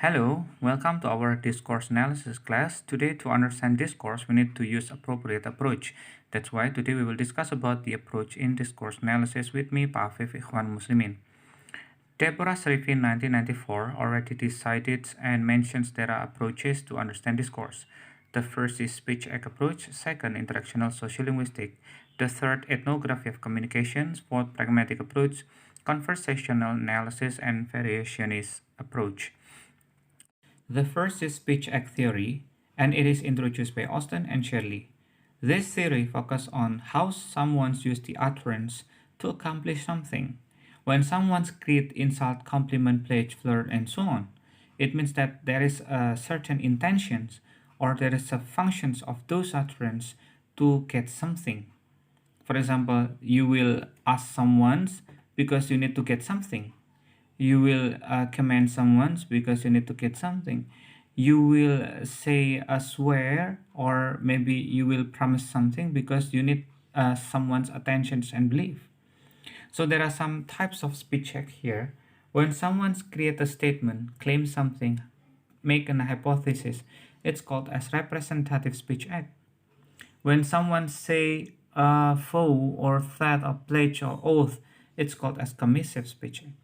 Hello, welcome to our discourse analysis class. Today, to understand discourse, we need to use appropriate approach. That's why today we will discuss about the approach in discourse analysis with me, Pak Afif Ikhwan Muslimin. Deborah Srifin 1994 already decided and mentions there are approaches to understand discourse. The first is speech act approach, second interactional sociolinguistics, the third ethnography of communications, fourth pragmatic approach, conversational analysis, and variationist approach. The first is speech act theory, and it is introduced by Austin and Shirley. This theory focuses on how someone uses the utterance to accomplish something. When someone greet, insult, compliment, pledge, flirt, and so on, it means that there is a certain intentions or there is a functions of those utterance to get something. For example, you will ask someone because you need to get something. You will commend someone because you need to get something. You will say a swear, or maybe you will promise something because you need someone's attention and belief. So there are some types of speech act here. When someone creates a statement, claims something, make an hypothesis, it's called as representative speech act. When someone say a vow or threat or pledge or oath, it's called as commissive speech act.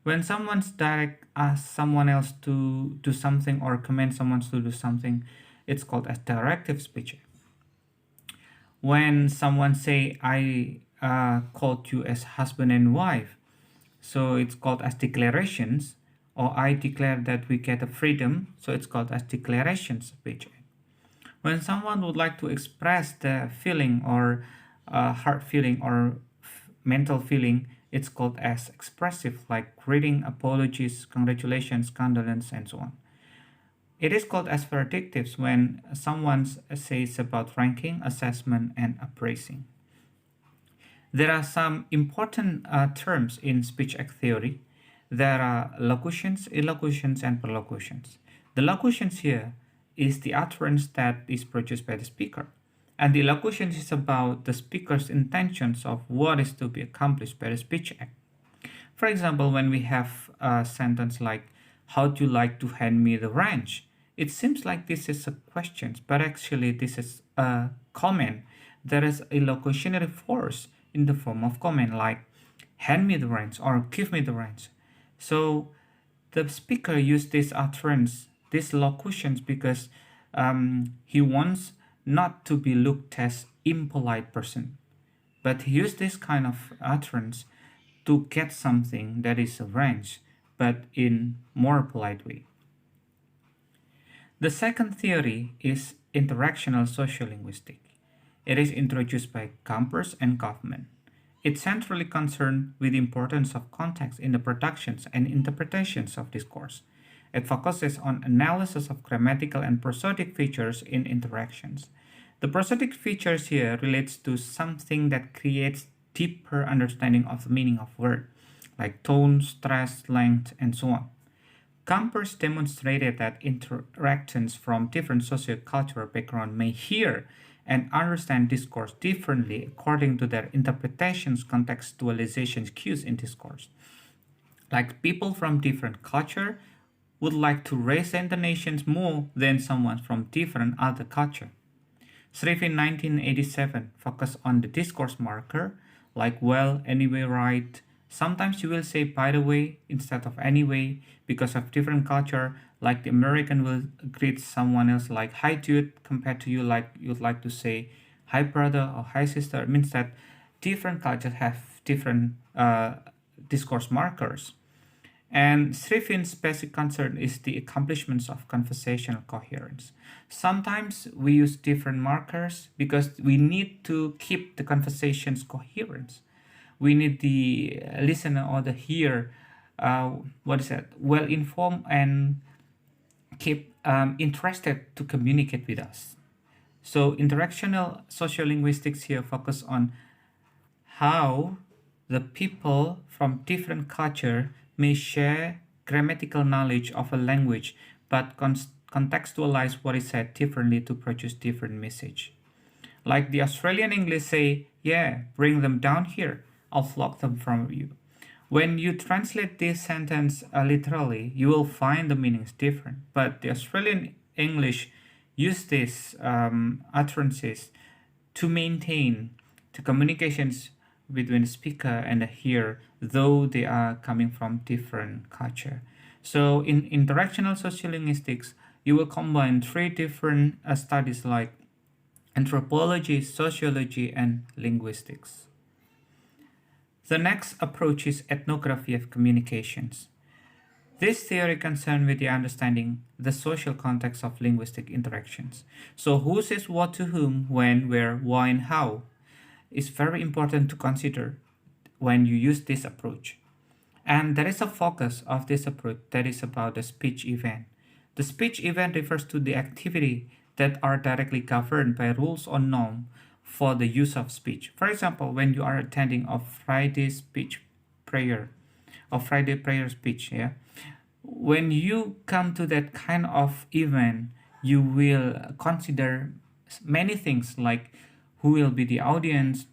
When someone's direct asks someone else to do something or command someone to do something, it's called as directive speech. When someone say, I called you as husband and wife, so it's called as declarations, or I declare that we get a freedom, so it's called as declarations speech. When someone would like to express the feeling or heart feeling or mental feeling, it's called as expressive, like greeting, apologies, congratulations, condolence, and so on. It is called as verdictives when someone says about ranking, assessment, and appraising. There are some important terms in speech act theory. There are locutions, illocutions, and perlocutions. The locutions here is the utterance that is produced by the speaker. And the elocution is about the speaker's intentions of what is to be accomplished by the speech act. For example, when we have a sentence like, how do you like to hand me the wrench? It seems like this is a question, but actually this is a comment. There is a locutionary force in the form of comment, like hand me the wrench or give me the wrench. So the speaker used this utterance, these locutions, because he wants not to be looked as impolite person, but he used this kind of utterance to get something that is arranged, but in more polite way. The second theory is interactional sociolinguistics. It is introduced by Campers and Kaufman. It's centrally concerned with the importance of context in the productions and interpretations of discourse. It focuses on analysis of grammatical and prosodic features in interactions. The prosodic features here relates to something that creates deeper understanding of the meaning of word, like tone, stress, length, and so on. Campers demonstrated that interactions from different sociocultural backgrounds may hear and understand discourse differently according to their interpretations, contextualizations, cues in discourse. Like people from different culture would like to raise their intonations more than someone from different other culture. Srifin 1987 focused on the discourse marker, like well, anyway, right. Sometimes you will say by the way instead of anyway because of different culture, like the American will greet someone else like hi dude compared to you like you'd like to say hi brother or hi sister. It means that different cultures have different discourse markers. And Srifin's basic concern is the accomplishments of conversational coherence. Sometimes we use different markers because we need to keep the conversation's coherence. We need the listener or the hearer, well informed and keep interested to communicate with us. So interactional sociolinguistics here focus on how the people from different culture may share grammatical knowledge of a language but contextualize what is said differently to produce different message. Like the Australian English say, yeah, bring them down here, I'll flog them from you. When you translate this sentence literally, you will find the meanings different. But the Australian English use these utterances to maintain the communications between the speaker and the hearer, though they are coming from different culture. So in interactional sociolinguistics, you will combine three different studies like anthropology, sociology, and linguistics. The next approach is ethnography of communications. This theory concerns with the understanding the social context of linguistic interactions. So who says what to whom, when, where, why, and how is very important to consider when you use this approach. And there is a focus of this approach that is about the speech event. The speech event refers to the activity that are directly governed by rules or norms for the use of speech. For example, when you are attending a Friday speech prayer or Friday prayer speech, when you come to that kind of event, you will consider many things like who will be the audience,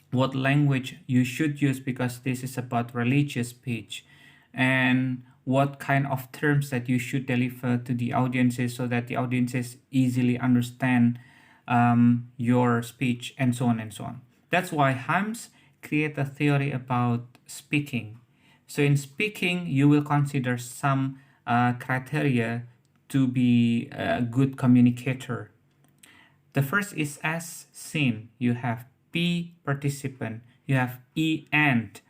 what language you should use because this is about religious speech, and what kind of terms that you should deliver to the audiences so that the audiences easily understand your speech, and so on and so on. That's why Hymes create a theory about speaking. So in speaking, you will consider some criteria to be a good communicator. The first is as seen. You have P participant, you have E and,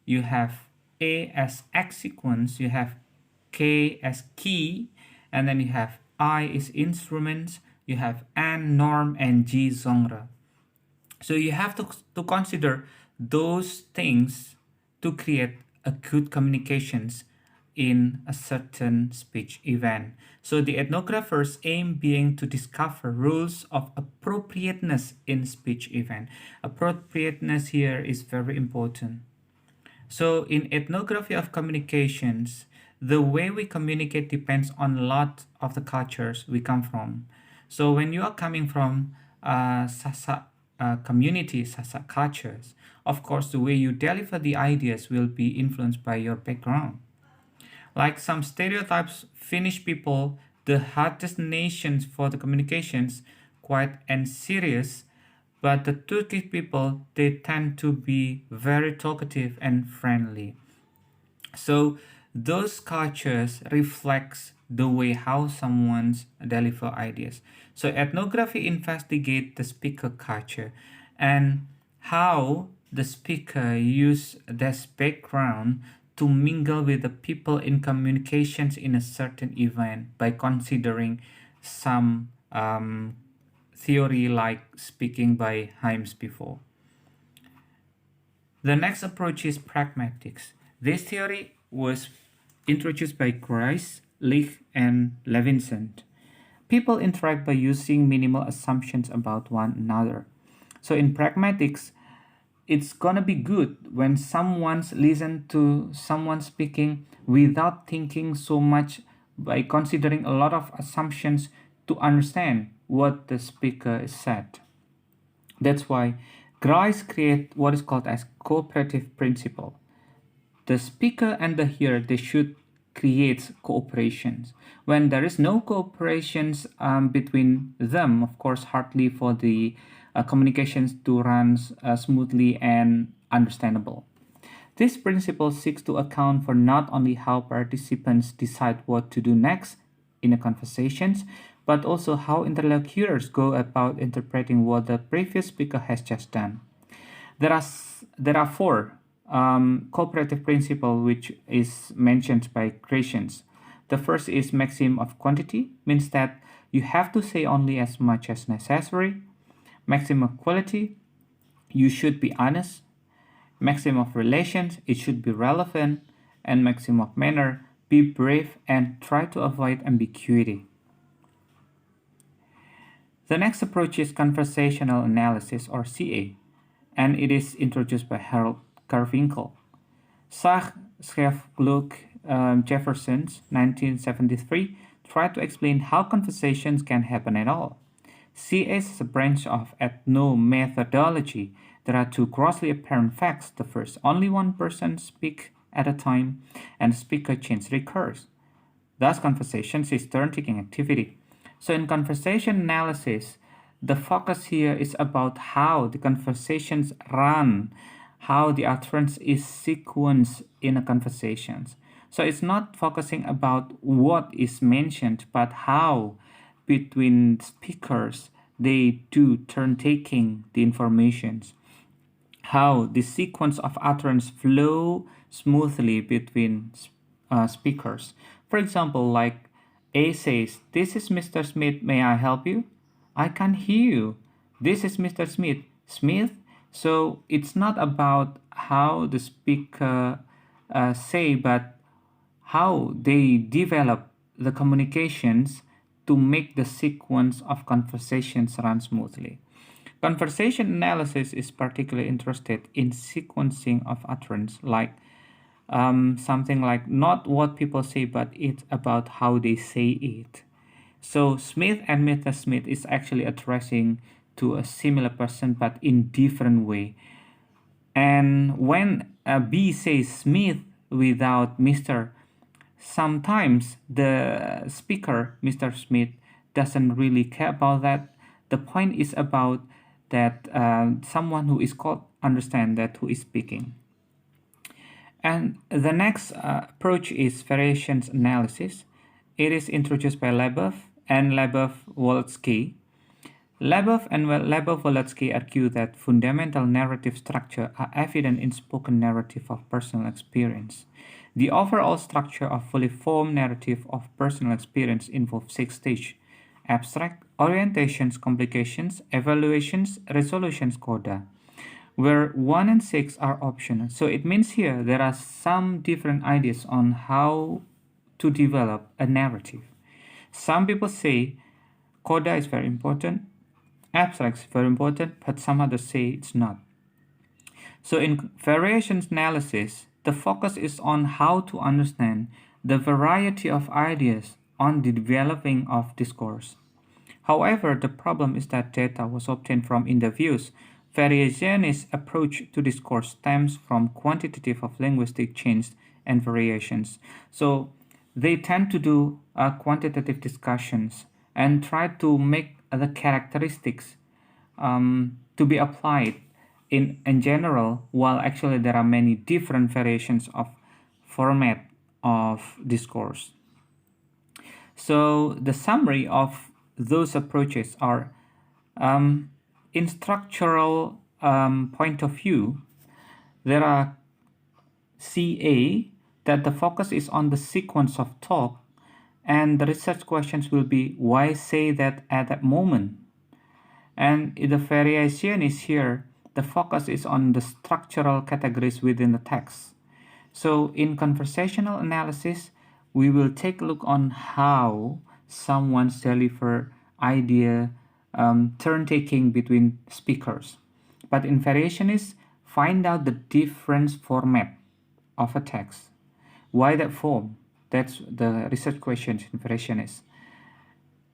you have A as X sequence, you have K as key, and then you have I is instruments, you have N norm, and G genre. So you have to consider those things to create a good communications in a certain speech event. So the ethnographer's aim being to discover rules of appropriateness in speech event. Appropriateness here is very important. So in ethnography of communications, the way we communicate depends on a lot of the cultures we come from. So when you are coming from Sasak community, Sasak cultures, of course, the way you deliver the ideas will be influenced by your background. Like some stereotypes, Finnish people, the hardest nations for the communications, quiet and serious, but the Turkish people, they tend to be very talkative and friendly. So those cultures reflects the way how someone's deliver ideas. So ethnography investigates the speaker culture and how the speaker use their background to mingle with the people in communications in a certain event by considering some theory like speaking by Hymes before. The next approach is pragmatics. This theory was introduced by Grice, Leach, and Levinson. People interact by using minimal assumptions about one another. So in pragmatics, it's gonna be good when someone's listen to someone speaking without thinking so much by considering a lot of assumptions to understand what the speaker is said. That's why Grice create what is called as cooperative principle. The speaker and the hearer, they should create cooperations. When there is no cooperations between them, of course, hardly for the communications to run smoothly and understandable. This principle seeks to account for not only how participants decide what to do next in the conversations, but also how interlocutors go about interpreting what the previous speaker has just done. There are four cooperative principles which is mentioned by Christians. The first is maximum of quantity, means that you have to say only as much as necessary. Maximum of quality, you should be honest. Maximum of relations, it should be relevant. And maximum of manner, be brave and try to avoid ambiguity. The next approach is conversational analysis, or CA, and it is introduced by Harold Carmichael. Sach Schreef-Gluck Jefferson, 1973, tried to explain how conversations can happen at all. CA is a branch of ethnomethodology There are two grossly apparent facts. The first, only one person speaks at a time, and speaker change recurs. Thus, conversations is turn-taking activity. So in conversation analysis, the focus here is about how the conversations run, how the utterance is sequenced in a conversation. So it's not focusing about what is mentioned, but how between speakers they do turn-taking the informations, how the sequence of utterance flow smoothly between speakers. For example, like A says, "This is Mr. Smith, may I help you?" "I can't hear you." "This is Mr. Smith." "Smith?" So it's not about how the speaker say, but how they develop the communications to make the sequence of conversations run smoothly. Conversation analysis is particularly interested in sequencing of utterance, like something like not what people say, but it's about how they say it. So Smith and Mr. Smith is actually addressing to a similar person, but in different way. And when B says Smith without Mr., sometimes the speaker, Mr. Smith, doesn't really care about that. The point is about that someone who is called understand that who is speaking. And the next approach is variations analysis. It is introduced by Leboeuf and Leboeuf-Wolodsky. Leboeuf and Leboeuf-Wolodsky argue that fundamental narrative structure are evident in spoken narrative of personal experience. The overall structure of fully formed narrative of personal experience involves 6 stages: abstract, orientations, complications, evaluations, resolutions, coda, where 1 and 6 are optional. So it means here there are some different ideas on how to develop a narrative. Some people say coda is very important, abstract is very important, but some others say it's not. So in variations analysis, the focus is on how to understand the variety of ideas on the developing of discourse. However, the problem is that data was obtained from interviews. Variationist approach to discourse stems from quantitative of linguistic change and variations. So they tend to do quantitative discussions and try to make the characteristics to be applied in general, while actually there are many different variations of format of discourse. So the summary of those approaches are in structural point of view, there are CA, that the focus is on the sequence of talk, and the research questions will be why say that at that moment. And the variation is here, the focus is on the structural categories within the text. So in conversational analysis, we will take a look on how someone's deliver idea turn-taking between speakers. But in variationist, find out the different format of a text. Why that form? That's the research question in variationist.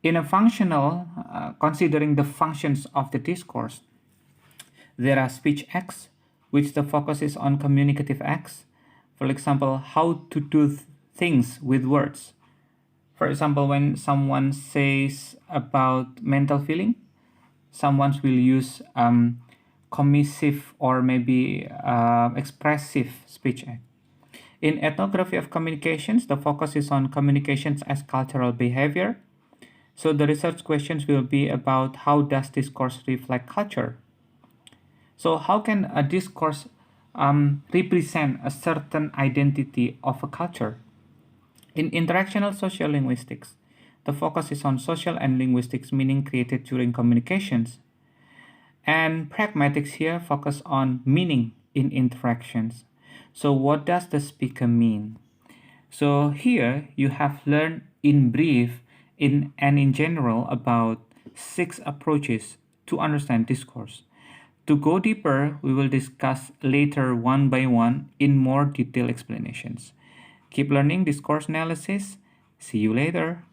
In a functional, considering the functions of the discourse, there are speech acts, which the focus is on communicative acts. For example, how to do things with words. For example, when someone says about mental feeling, someone will use commissive or maybe expressive speech act. In Ethnography of Communications, the focus is on communications as cultural behavior. So the research questions will be about how does discourse reflect culture? So how can a discourse represent a certain identity of a culture? In Interactional Sociolinguistics, the focus is on social and linguistics meaning created during communications. And Pragmatics here focus on meaning in interactions. So what does the speaker mean? So here you have learned in brief and in general about 6 approaches to understand discourse. To go deeper, we will discuss later one by one in more detailed explanations. Keep learning discourse analysis. See you later.